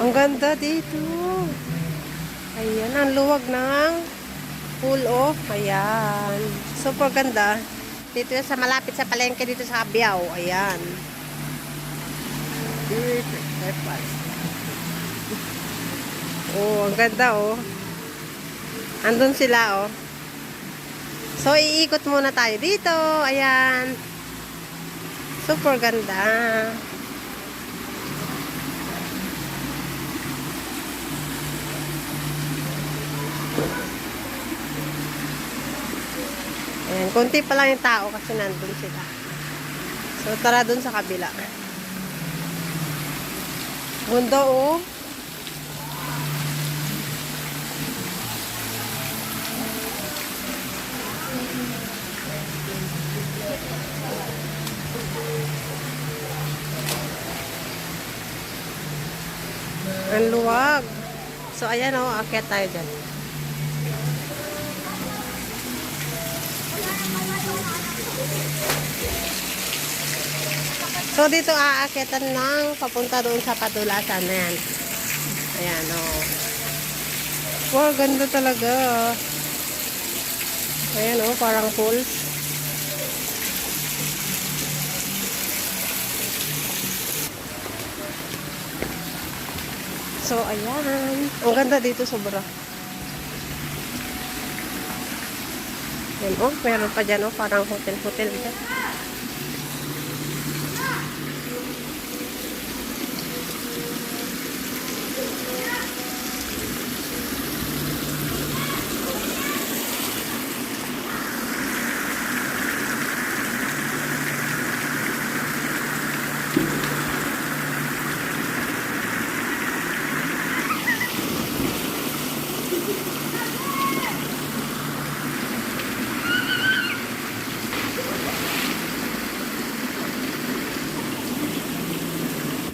Ang ganda dito. Ayan, ang luwag ng pool off. Ayan. Super ganda. Dito sa malapit sa palengke dito sa Cabiao. Ayan. Oh, ang ganda oh. Andun sila oh. So, iikot muna tayo dito. Ayan. Super ganda. Ayan, konti pa lang yung tao kasi nandun sila. So, tara dun sa kabila. Mundo, oh. Ang luwag. So, ayan, oh. Akyat tayo dyan. So, dito aakyatan ng papunta doon sa Padulasan na yan. Ayan, oh. Wow, ganda talaga. Ayan, oh, parang falls. So, ayan. Ang ganda dito, sobra. Ayan, oh, meron pa dyan, oh, parang hotel-hotel dyan.